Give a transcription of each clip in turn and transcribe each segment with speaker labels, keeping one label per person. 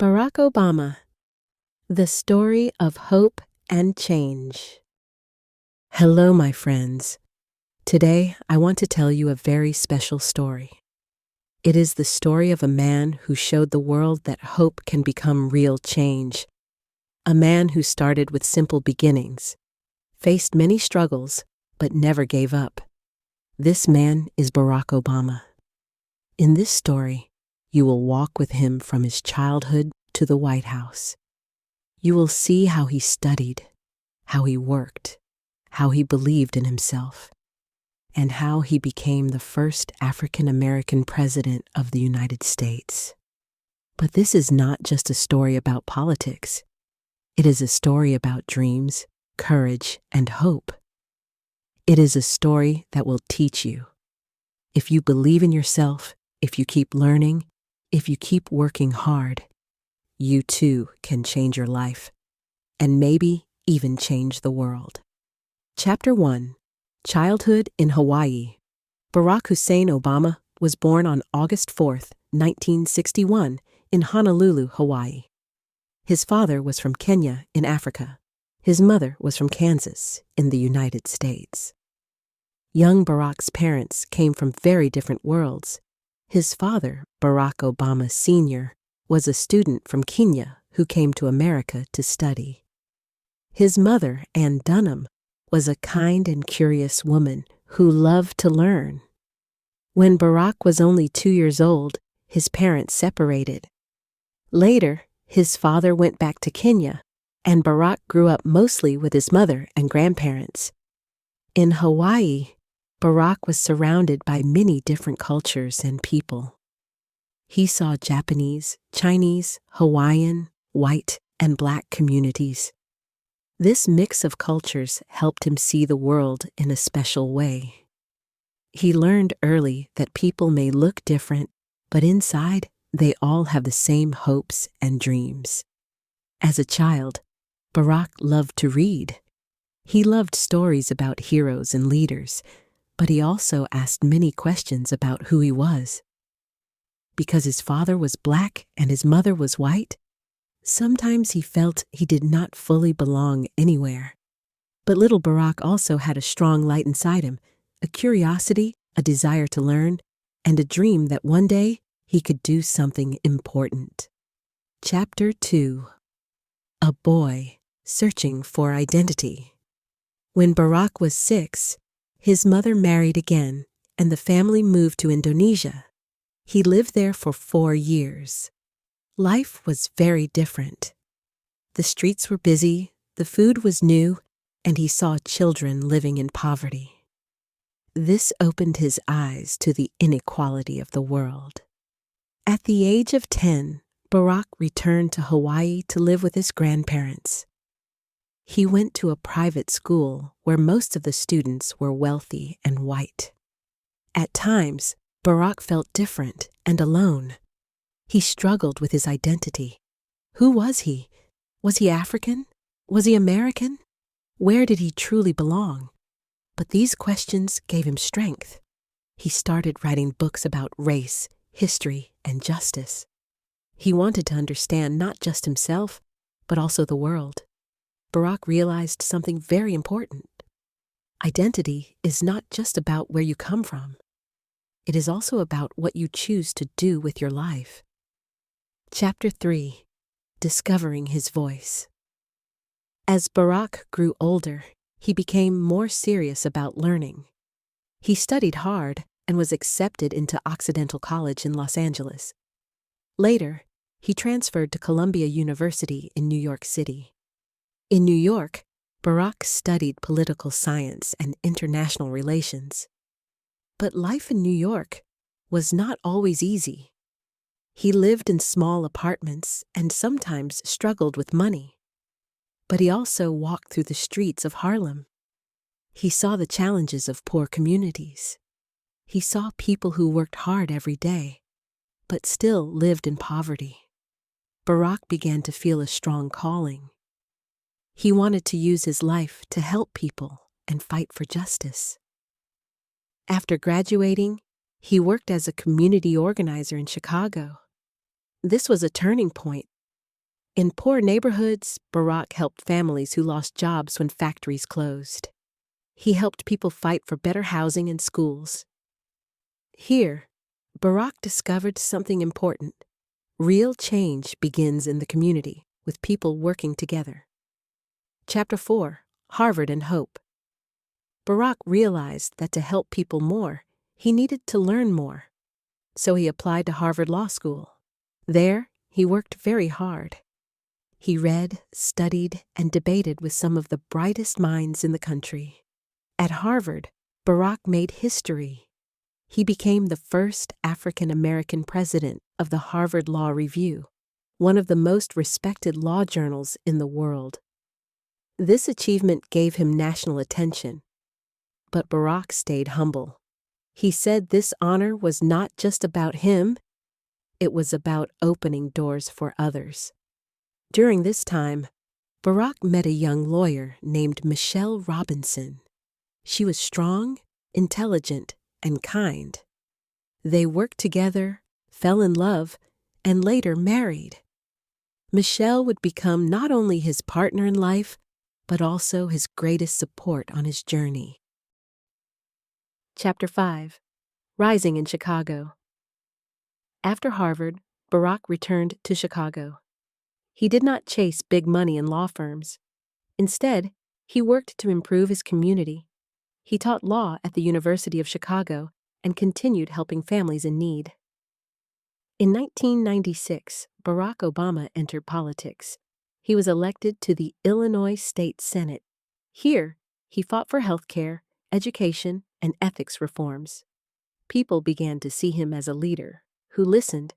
Speaker 1: Barack Obama, the story of hope and change. Hello, my friends. Today, I want to tell you a very special story. It is the story of a man who showed the world that hope can become real change. A man who started with simple beginnings, faced many struggles, but never gave up. This man is Barack Obama. In this story, you will walk with him from his childhood to the White House. You will see how he studied, how he worked, how he believed in himself, and how he became the first African-American president of the United States. But this is not just a story about politics. It is a story about dreams, courage, and hope. It is a story that will teach you. If you believe in yourself, if you keep learning, if you keep working hard, you too can change your life, and maybe even change the world. Chapter 1. Childhood in Hawaii. Barack Hussein Obama was born on August 4, 1961, in Honolulu, Hawaii. His father was from Kenya in Africa. His mother was from Kansas in the United States. Young Barack's parents came from very different worlds. His father, Barack Obama Sr., was a student from Kenya who came to America to study. His mother, Ann Dunham, was a kind and curious woman who loved to learn. When Barack was only 2 years old, his parents separated. Later, his father went back to Kenya, and Barack grew up mostly with his mother and grandparents. In Hawaii, Barack was surrounded by many different cultures and people. He saw Japanese, Chinese, Hawaiian, white, and black communities. This mix of cultures helped him see the world in a special way. He learned early that people may look different, but inside, they all have the same hopes and dreams. As a child, Barack loved to read. He loved stories about heroes and leaders, but he also asked many questions about who he was. Because his father was black and his mother was white, sometimes he felt he did not fully belong anywhere. But little Barack also had a strong light inside him, a curiosity, a desire to learn, and a dream that one day he could do something important. Chapter 2. A boy searching for identity. When Barack was 6, his mother married again, and the family moved to Indonesia. He lived there for 4 years. Life was very different. The streets were busy, the food was new, and he saw children living in poverty. This opened his eyes to the inequality of the world. At the age of 10, Barack returned to Hawaii to live with his grandparents. He went to a private school where most of the students were wealthy and white. At times, Barack felt different and alone. He struggled with his identity. Who was he? Was he African? Was he American? Where did he truly belong? But these questions gave him strength. He started writing books about race, history, and justice. He wanted to understand not just himself, but also the world. Barack realized something very important. Identity is not just about where you come from. It is also about what you choose to do with your life. Chapter 3. Discovering his voice. As Barack grew older, he became more serious about learning. He studied hard and was accepted into Occidental College in Los Angeles. Later, he transferred to Columbia University in New York City. In New York, Barack studied political science and international relations. But life in New York was not always easy. He lived in small apartments and sometimes struggled with money. But he also walked through the streets of Harlem. He saw the challenges of poor communities. He saw people who worked hard every day, but still lived in poverty. Barack began to feel a strong calling. He wanted to use his life to help people and fight for justice. After graduating, he worked as a community organizer in Chicago. This was a turning point In poor neighborhoods, Barack helped families who lost jobs when factories closed. He helped people fight for better housing and schools. Here, Barack discovered something important. Real change begins in the community, with people working together. Chapter 4: Harvard and Hope. Barack realized that to help people more, he needed to learn more. So he applied to Harvard Law School. There, he worked very hard. He read, studied, and debated with some of the brightest minds in the country. At Harvard, Barack made history. He became the first African American president of the Harvard Law Review, one of the most respected law journals in the world. This achievement gave him national attention, but Barack stayed humble. He said this honor was not just about him, it was about opening doors for others. During this time, Barack met a young lawyer named Michelle Robinson. She was strong, intelligent, and kind. They worked together, fell in love, and later married. Michelle would become not only his partner in life, but also his greatest support on his journey. Chapter 5: Rising in Chicago. After Harvard, Barack returned to Chicago. He did not chase big money in law firms. Instead, he worked to improve his community. He taught law at the University of Chicago and continued helping families in need. In 1996, Barack Obama entered politics. He was elected to the Illinois State Senate. Here, he fought for health care, education, and ethics reforms. People began to see him as a leader who listened,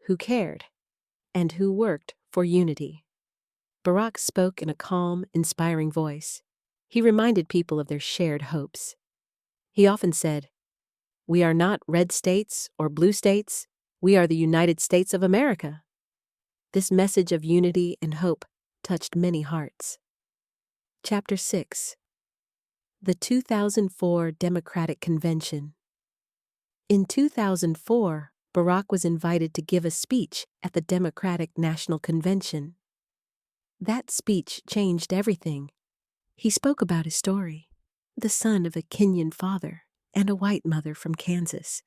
Speaker 1: who cared, and who worked for unity. Barack spoke in a calm, inspiring voice. He reminded people of their shared hopes. He often said, "We are not red states or blue states. We are the United States of America." This message of unity and hope touched many hearts. Chapter 6: The 2004 Democratic Convention. In 2004, Barack was invited to give a speech at the Democratic National Convention. That speech changed everything. He spoke about his story, the son of a Kenyan father and a white mother from Kansas.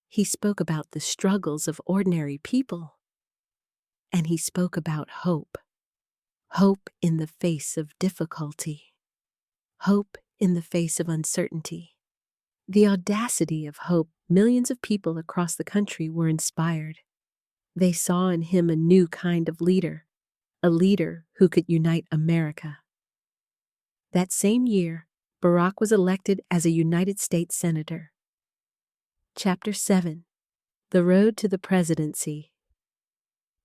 Speaker 1: He spoke about the struggles of ordinary people. And he spoke about hope. Hope in the face of difficulty. Hope in the face of uncertainty. The audacity of hope, millions of people across the country were inspired. They saw in him a new kind of leader, a leader who could unite America. That same year, Barack was elected as a United States Senator. Chapter 7: The Road to the Presidency.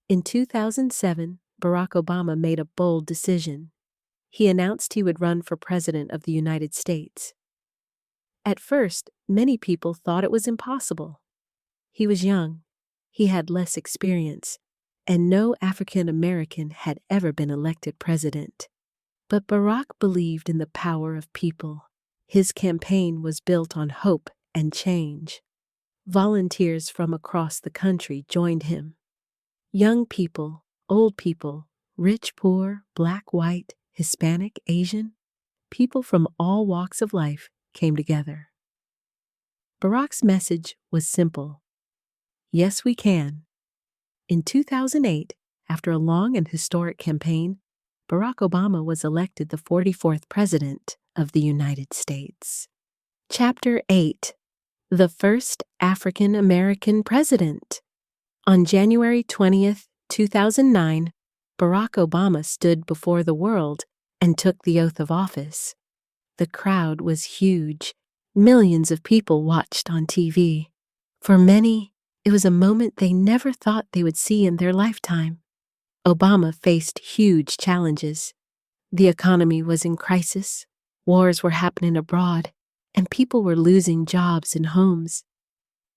Speaker 1: In 2007, Barack Obama made a bold decision. He announced he would run for President of the United States. At first, many people thought it was impossible. He was young, he had less experience, and no African American had ever been elected president. But Barack believed in the power of people. His campaign was built on hope and change. Volunteers from across the country joined him. Young people, old people, rich, poor, black, white, Hispanic, Asian, people from all walks of life came together. Barack's message was simple. Yes, we can. In 2008, after a long and historic campaign, Barack Obama was elected the 44th President of the United States. Chapter 8: The First African American President. On January 20th, 2009, Barack Obama stood before the world and took the oath of office. The crowd was huge. Millions of people watched on TV. For many, it was a moment they never thought they would see in their lifetime. Obama faced huge challenges. The economy was in crisis, wars were happening abroad, and people were losing jobs and homes.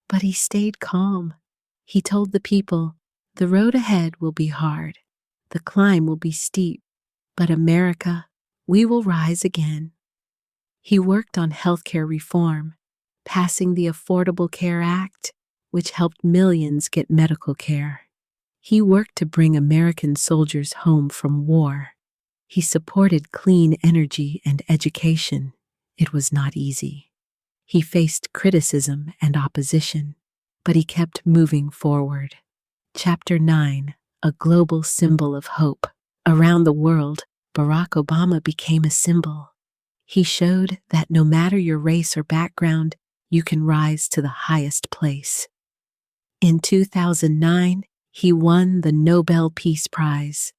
Speaker 1: But he stayed calm. He told the people, "The road ahead will be hard. The climb will be steep. But America, we will rise again." He worked on healthcare reform, passing the Affordable Care Act, which helped millions get medical care. He worked to bring American soldiers home from war. He supported clean energy and education. It was not easy. He faced criticism and opposition, but he kept moving forward. Chapter 9: A Global Symbol of Hope. Around the world, Barack Obama became a symbol. He showed that no matter your race or background, you can rise to the highest place. In 2009, he won the Nobel Peace Prize.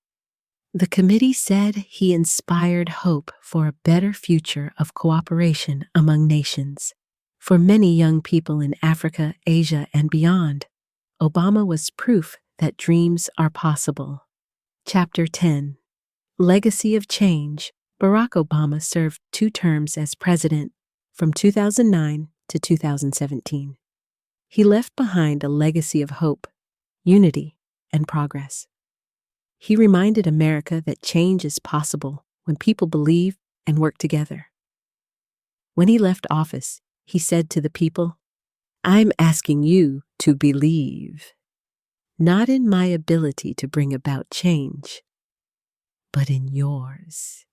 Speaker 1: The committee said he inspired hope for a better future of cooperation among nations. For many young people in Africa, Asia, and beyond, Obama was proof that dreams are possible. Chapter 10: Legacy of Change. Barack Obama served 2 terms as president from 2009 to 2017. He left behind a legacy of hope, unity, and progress. He reminded America that change is possible when people believe and work together. When he left office, he said to the people, "I'm asking you to believe, not in my ability to bring about change, but in yours."